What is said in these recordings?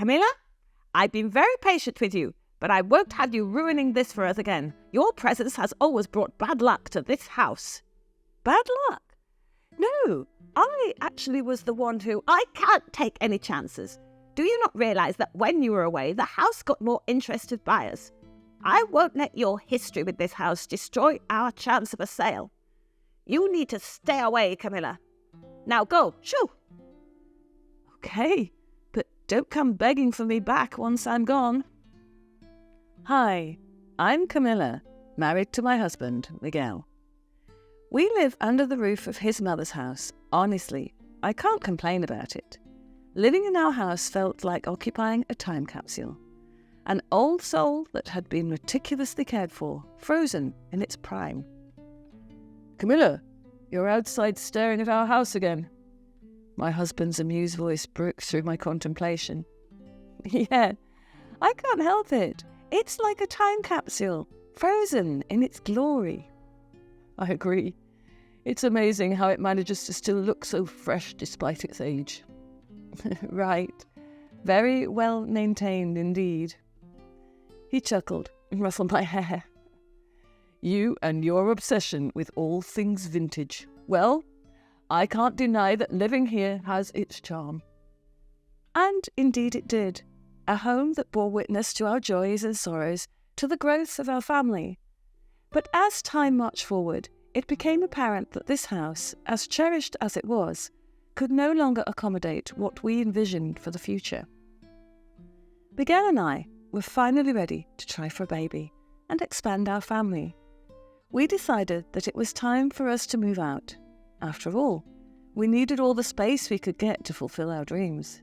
Camilla, I've been very patient with you, but I won't have you ruining this for us again. Your presence has always brought bad luck to this house. Bad luck? No, I actually was the one who... I can't take any chances. Do you not realise that when you were away, the house got more interested buyers? I won't let your history with this house destroy our chance of a sale. You need to stay away, Camilla. Now go, shoo! Okay, but don't come begging for me back once I'm gone. Hi, I'm Camilla, married to my husband, Miguel. We live under the roof of his mother's house. Honestly, I can't complain about it. Living in our house felt like occupying a time capsule. An old soul that had been meticulously cared for, frozen in its prime. Camilla, you're outside staring at our house again. My husband's amused voice broke through my contemplation. Yeah, I can't help it. It's like a time capsule, frozen in its glory. I agree. It's amazing how it manages to still look so fresh despite its age. Right. Very well maintained indeed. He chuckled and rustled my hair. You and your obsession with all things vintage. Well, I can't deny that living here has its charm. And indeed it did. A home that bore witness to our joys and sorrows, to the growth of our family. But as time marched forward, it became apparent that this house, as cherished as it was, could no longer accommodate what we envisioned for the future. Miguel and I were finally ready to try for a baby and expand our family. We decided that it was time for us to move out. After all, we needed all the space we could get to fulfill our dreams.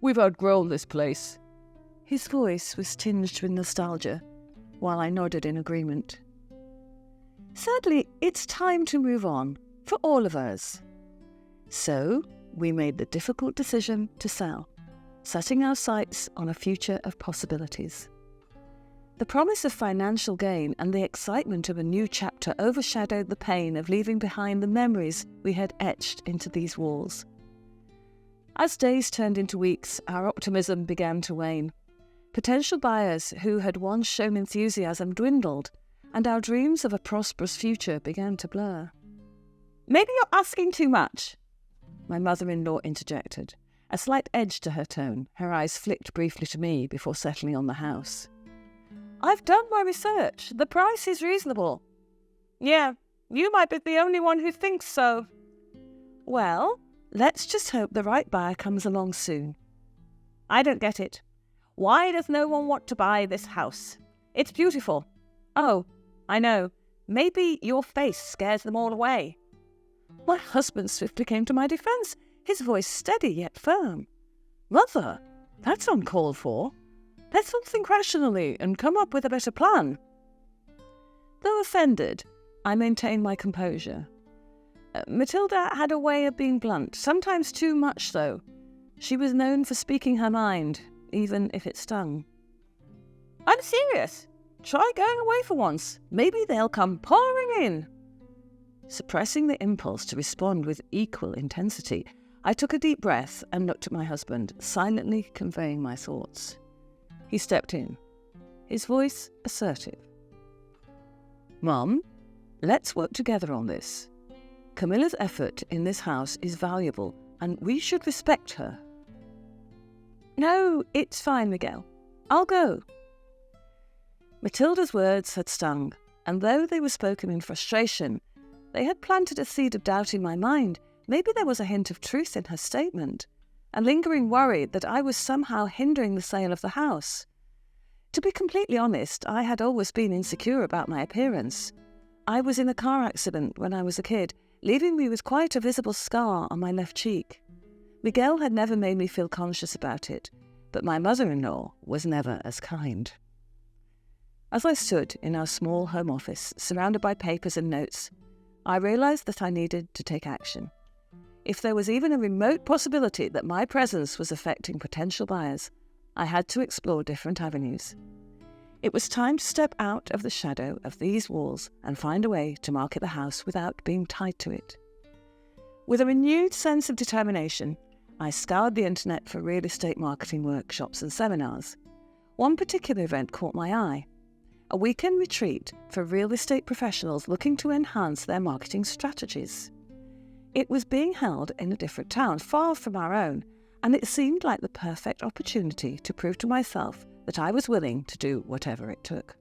We've outgrown this place. His voice was tinged with nostalgia, while I nodded in agreement. Sadly, it's time to move on, for all of us. So, we made the difficult decision to sell, setting our sights on a future of possibilities. The promise of financial gain and the excitement of a new chapter overshadowed the pain of leaving behind the memories we had etched into these walls. As days turned into weeks, our optimism began to wane. Potential buyers who had once shown enthusiasm dwindled, and our dreams of a prosperous future began to blur. Maybe you're asking too much, my mother-in-law interjected, a slight edge to her tone. Her eyes flicked briefly to me before settling on the house. I've done my research. The price is reasonable. Yeah, you might be the only one who thinks so. Well, let's just hope the right buyer comes along soon. I don't get it. Why does no one want to buy this house? It's beautiful. Oh, I know. Maybe your face scares them all away. My husband swiftly came to my defence, his voice steady yet firm. Mother, that's uncalled for. Let's all think rationally and come up with a better plan. Though offended, I maintained my composure. Matilda had a way of being blunt, sometimes too much so. She was known for speaking her mind, even if it stung. I'm serious. Try going away for once. Maybe they'll come pouring in. Suppressing the impulse to respond with equal intensity, I took a deep breath and looked at my husband, silently conveying my thoughts. He stepped in, his voice assertive. Mum, let's work together on this. Camilla's effort in this house is valuable, and we should respect her. No, it's fine, Miguel. I'll go. Matilda's words had stung, and though they were spoken in frustration, they had planted a seed of doubt in my mind. Maybe there was a hint of truth in her statement, a lingering worry that I was somehow hindering the sale of the house. To be completely honest, I had always been insecure about my appearance. I was in a car accident when I was a kid, leaving me with quite a visible scar on my left cheek. Miguel had never made me feel conscious about it, but my mother-in-law was never as kind. As I stood in our small home office, surrounded by papers and notes, I realised that I needed to take action. If there was even a remote possibility that my presence was affecting potential buyers, I had to explore different avenues. It was time to step out of the shadow of these walls and find a way to market the house without being tied to it. With a renewed sense of determination, I scoured the internet for real estate marketing workshops and seminars. One particular event caught my eye: a weekend retreat for real estate professionals looking to enhance their marketing strategies. It was being held in a different town, far from our own, and it seemed like the perfect opportunity to prove to myself that I was willing to do whatever it took.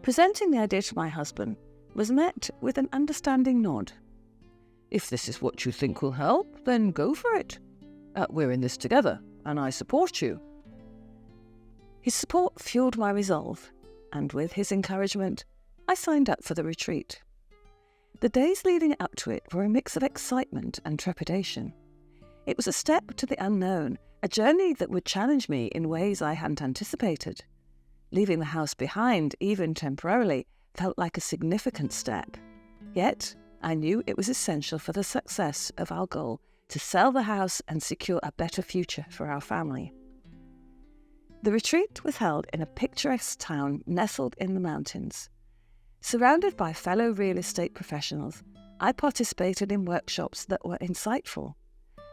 Presenting the idea to my husband was met with an understanding nod. "If this is what you think will help, then go for it. We're in this together, and I support you." His support fueled my resolve, and with his encouragement, I signed up for the retreat. The days leading up to it were a mix of excitement and trepidation. It was a step to the unknown, a journey that would challenge me in ways I hadn't anticipated. Leaving the house behind, even temporarily, felt like a significant step. Yet, I knew it was essential for the success of our goal to sell the house and secure a better future for our family. The retreat was held in a picturesque town nestled in the mountains. Surrounded by fellow real estate professionals, I participated in workshops that were insightful.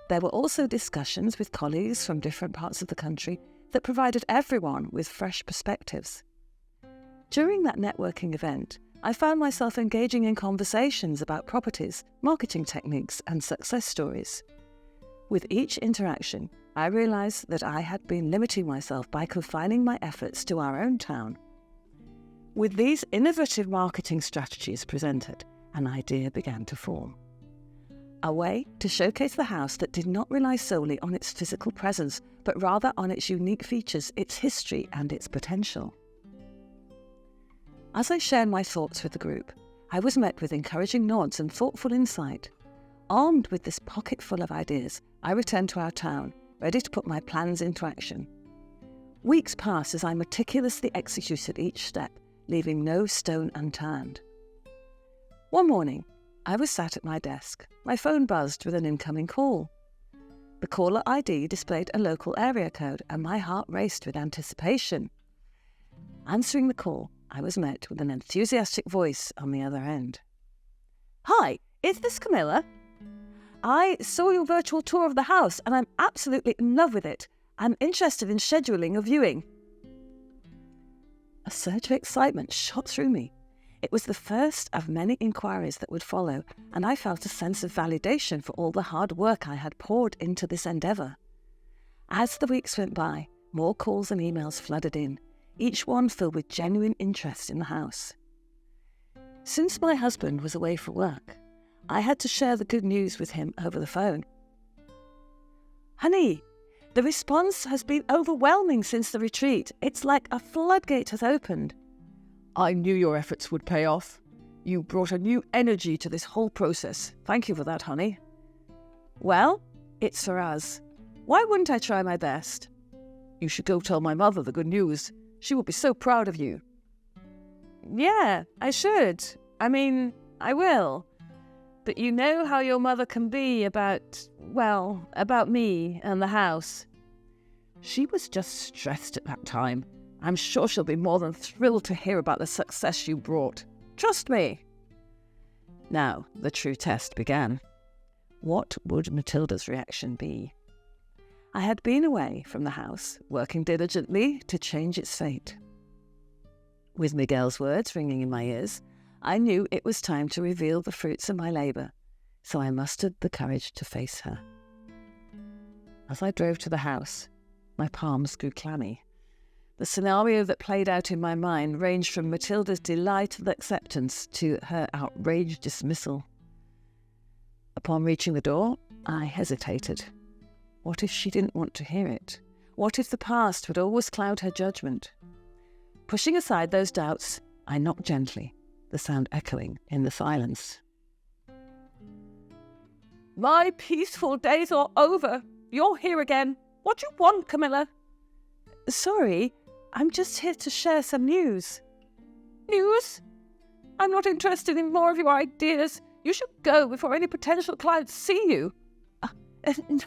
There were also discussions with colleagues from different parts of the country that provided everyone with fresh perspectives. During that networking event, I found myself engaging in conversations about properties, marketing techniques, and success stories. With each interaction, I realised that I had been limiting myself by confining my efforts to our own town. With these innovative marketing strategies presented, an idea began to form. A way to showcase the house that did not rely solely on its physical presence, but rather on its unique features, its history, and its potential. As I shared my thoughts with the group, I was met with encouraging nods and thoughtful insight. Armed with this pocket full of ideas, I returned to our town, ready to put my plans into action. Weeks passed as I meticulously executed each step, leaving no stone unturned. One morning, I was sat at my desk. My phone buzzed with an incoming call. The caller ID displayed a local area code, and my heart raced with anticipation. Answering the call, I was met with an enthusiastic voice on the other end. "Hi, is this Camilla? I saw your virtual tour of the house, and I'm absolutely in love with it. I'm interested in scheduling a viewing." A surge of excitement shot through me. It was the first of many inquiries that would follow, and I felt a sense of validation for all the hard work I had poured into this endeavour. As the weeks went by, more calls and emails flooded in, each one filled with genuine interest in the house. Since my husband was away for work, I had to share the good news with him over the phone. "Honey, the response has been overwhelming since the retreat. It's like a floodgate has opened." "I knew your efforts would pay off. You brought a new energy to this whole process. Thank you for that, honey." "Well, it's for us. Why wouldn't I try my best?" "You should go tell my mother the good news. She will be so proud of you." "Yeah, I should. I will. But you know how your mother can be about me and the house." "She was just stressed at that time. I'm sure she'll be more than thrilled to hear about the success you brought. Trust me." Now, the true test began. What would Matilda's reaction be? I had been away from the house, working diligently to change its fate. With Miguel's words ringing in my ears, I knew it was time to reveal the fruits of my labour, so I mustered the courage to face her. As I drove to the house, my palms grew clammy. The scenario that played out in my mind ranged from Matilda's delighted acceptance to her outraged dismissal. Upon reaching the door, I hesitated. What if she didn't want to hear it? What if the past would always cloud her judgment? Pushing aside those doubts, I knocked gently, the sound echoing in the silence. "My peaceful days are over. You're here again. What do you want, Camilla?" "Sorry, I'm just here to share some news." "News? I'm not interested in more of your ideas. You should go before any potential clients see you."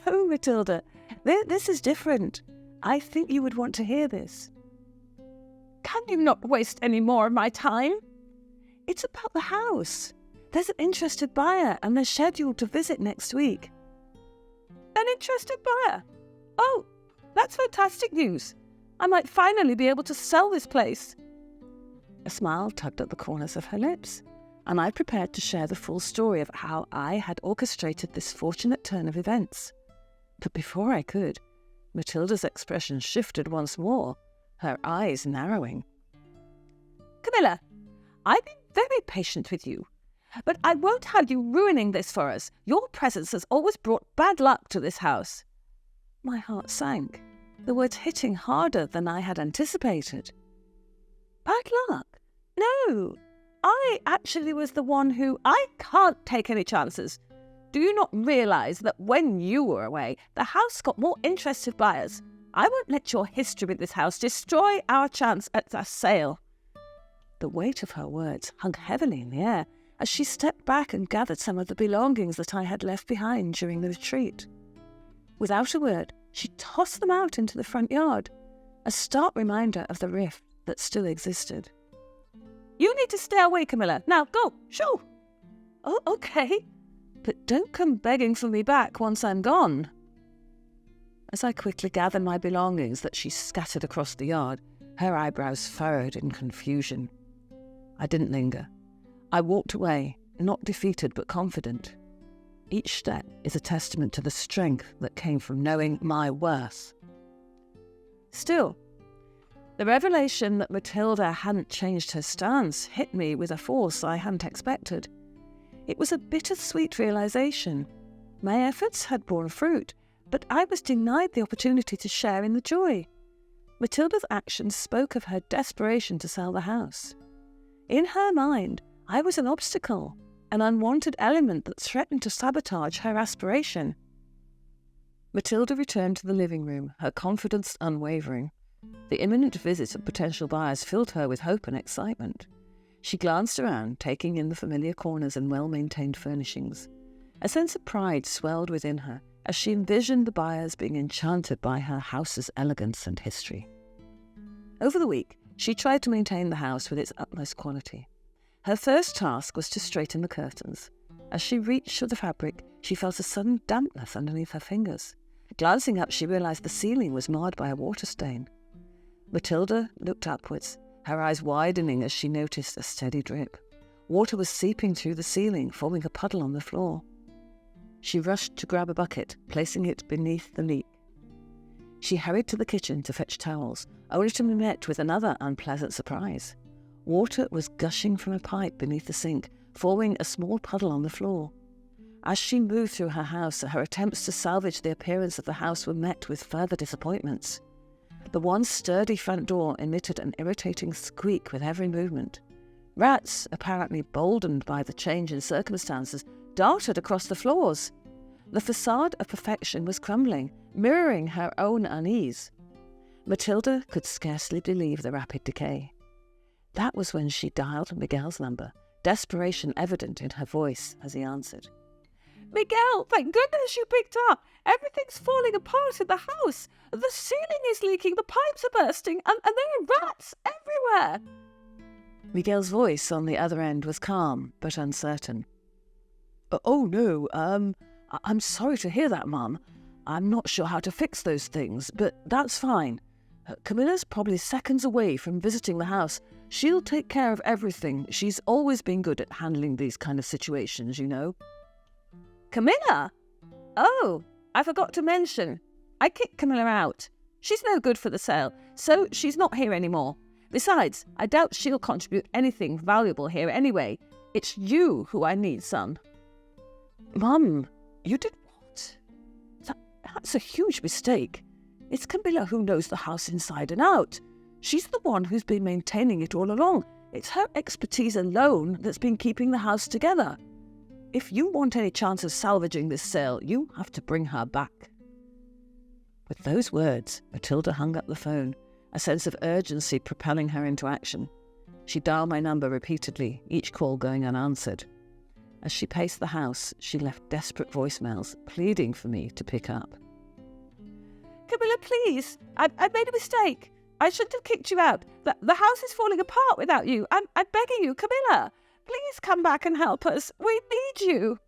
No, Matilda. This is different. I think you would want to hear this." "Can you not waste any more of my time?" "It's about the house. There's an interested buyer and they're scheduled to visit next week." An interested buyer? Oh, that's fantastic news. I might finally be able to sell this place. A smile tugged at the corners of her lips, and I prepared to share the full story of how I had orchestrated this fortunate turn of events. But before I could, Matilda's expression shifted once more, her eyes narrowing. Camilla, I've been very patient with you, but I won't have you ruining this for us. Your presence has always brought bad luck to this house. My heart sank, the words hitting harder than I had anticipated. Bad luck? No, I actually was the one who... I can't take any chances. Do you not realise that when you were away, the house got more interested buyers? I won't let your history with this house destroy our chance at a sale. The weight of her words hung heavily in the air as she stepped back and gathered some of the belongings that I had left behind during the retreat. Without a word, she tossed them out into the front yard, a stark reminder of the rift that still existed. You need to stay away, Camilla. Now, go, shoo! Oh, okay. But don't come begging for me back once I'm gone. As I quickly gathered my belongings that she scattered across the yard, her eyebrows furrowed in confusion. I didn't linger. I walked away, not defeated but confident. Each step is a testament to the strength that came from knowing my worth. Still, the revelation that Matilda hadn't changed her stance hit me with a force I hadn't expected. It was a bittersweet realization. My efforts had borne fruit, but I was denied the opportunity to share in the joy. Matilda's actions spoke of her desperation to sell the house. In her mind, I was an obstacle, an unwanted element that threatened to sabotage her aspiration. Matilda returned to the living room, her confidence unwavering. The imminent visit of potential buyers filled her with hope and excitement. She glanced around, taking in the familiar corners and well-maintained furnishings. A sense of pride swelled within her as she envisioned the buyers being enchanted by her house's elegance and history. Over the week, she tried to maintain the house with its utmost quality. Her first task was to straighten the curtains. As she reached for the fabric, she felt a sudden dampness underneath her fingers. Glancing up, she realized the ceiling was marred by a water stain. Matilda looked upwards, her eyes widening as she noticed a steady drip. Water was seeping through the ceiling, forming a puddle on the floor. She rushed to grab a bucket, placing it beneath the leak. She hurried to the kitchen to fetch towels, only to be met with another unpleasant surprise. Water was gushing from a pipe beneath the sink, forming a small puddle on the floor. As she moved through her house, her attempts to salvage the appearance of the house were met with further disappointments. The once sturdy front door emitted an irritating squeak with every movement. Rats, apparently boldened by the change in circumstances, darted across the floors. The facade of perfection was crumbling, mirroring her own unease. Matilda could scarcely believe the rapid decay. That was when she dialed Miguel's number, desperation evident in her voice as he answered. Miguel, thank goodness you picked up. Everything's falling apart in the house. The ceiling is leaking, the pipes are bursting, and there are rats everywhere. Miguel's voice on the other end was calm but uncertain. Oh no, I'm sorry to hear that, Mum. I'm not sure how to fix those things, but that's fine. Camilla's probably seconds away from visiting the house. She'll take care of everything. She's always been good at handling these kind of situations, you know. Camilla? Oh, I forgot to mention. I kicked Camilla out. She's no good for the sale, so she's not here anymore. Besides, I doubt she'll contribute anything valuable here anyway. It's you who I need, son. Mum, you did what? That's a huge mistake. It's Camilla who knows the house inside and out. She's the one who's been maintaining it all along. It's her expertise alone that's been keeping the house together. If you want any chance of salvaging this sale, you have to bring her back. With those words, Matilda hung up the phone, a sense of urgency propelling her into action. She dialed my number repeatedly, each call going unanswered. As she paced the house, she left desperate voicemails, pleading for me to pick up. Camilla, please, I've made a mistake. I shouldn't have kicked you out. The house is falling apart without you. I'm begging you, Camilla. Please come back and help us. We need you.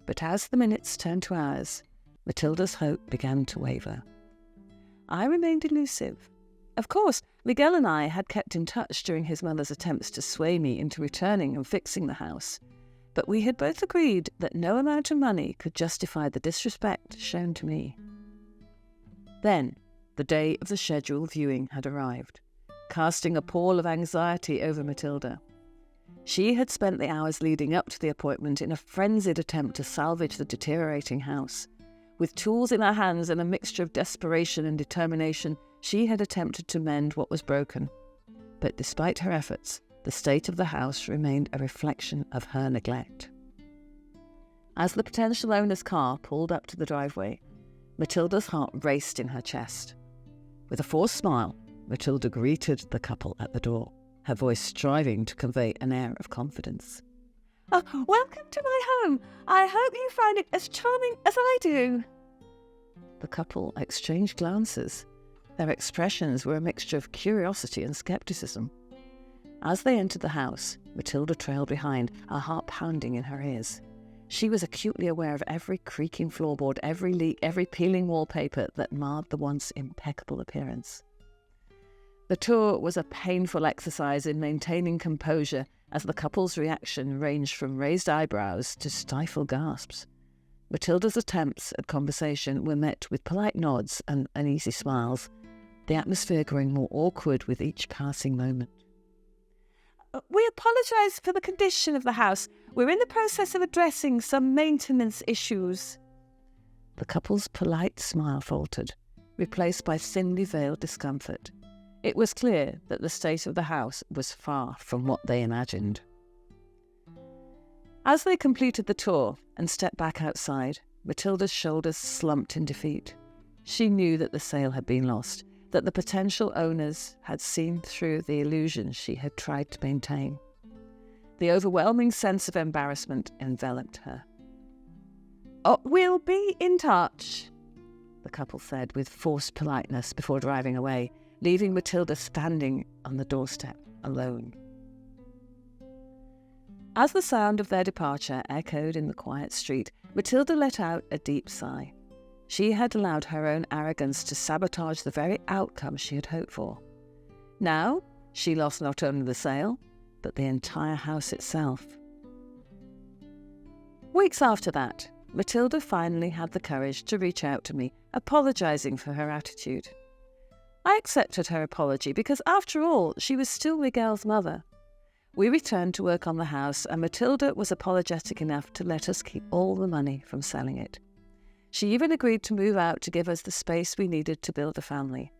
But as the minutes turned to hours, Matilda's hope began to waver. I remained elusive. Of course, Miguel and I had kept in touch during his mother's attempts to sway me into returning and fixing the house, but we had both agreed that no amount of money could justify the disrespect shown to me. Then, the day of the scheduled viewing had arrived, casting a pall of anxiety over Matilda. She had spent the hours leading up to the appointment in a frenzied attempt to salvage the deteriorating house. With tools in her hands and a mixture of desperation and determination, she had attempted to mend what was broken. But despite her efforts, the state of the house remained a reflection of her neglect. As the potential owner's car pulled up to the driveway, Matilda's heart raced in her chest. With a forced smile, Matilda greeted the couple at the door, her voice striving to convey an air of confidence. Welcome to my home. I hope you find it as charming as I do. The couple exchanged glances. Their expressions were a mixture of curiosity and scepticism. As they entered the house, Matilda trailed behind, her heart pounding in her ears. She was acutely aware of every creaking floorboard, every leak, every peeling wallpaper that marred the once impeccable appearance. The tour was a painful exercise in maintaining composure as the couple's reaction ranged from raised eyebrows to stifled gasps. Matilda's attempts at conversation were met with polite nods and uneasy smiles, the atmosphere growing more awkward with each passing moment. We apologise for the condition of the house. We're in the process of addressing some maintenance issues. The couple's polite smile faltered, replaced by thinly veiled discomfort. It was clear that the state of the house was far from what they imagined. As they completed the tour and stepped back outside, Matilda's shoulders slumped in defeat. She knew that the sale had been lost, that the potential owners had seen through the illusion she had tried to maintain. The overwhelming sense of embarrassment enveloped her. We'll be in touch, the couple said with forced politeness before driving away, leaving Matilda standing on the doorstep alone. As the sound of their departure echoed in the quiet street, Matilda let out a deep sigh. She had allowed her own arrogance to sabotage the very outcome she had hoped for. Now, she lost not only the sale, but the entire house itself. Weeks after that, Matilda finally had the courage to reach out to me, apologising for her attitude. I accepted her apology because, after all, she was still Miguel's mother. We returned to work on the house, and Matilda was apologetic enough to let us keep all the money from selling it. She even agreed to move out to give us the space we needed to build a family.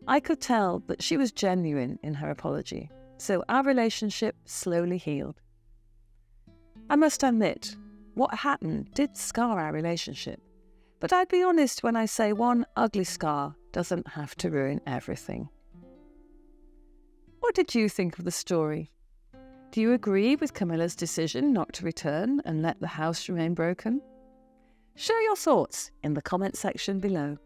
I could tell that she was genuine in her apology, so our relationship slowly healed. I must admit, what happened did scar our relationship, but I'd be honest when I say one ugly scar doesn't have to ruin everything. What did you think of the story? Do you agree with Camilla's decision not to return and let the house remain broken? Share your thoughts in the comment section below.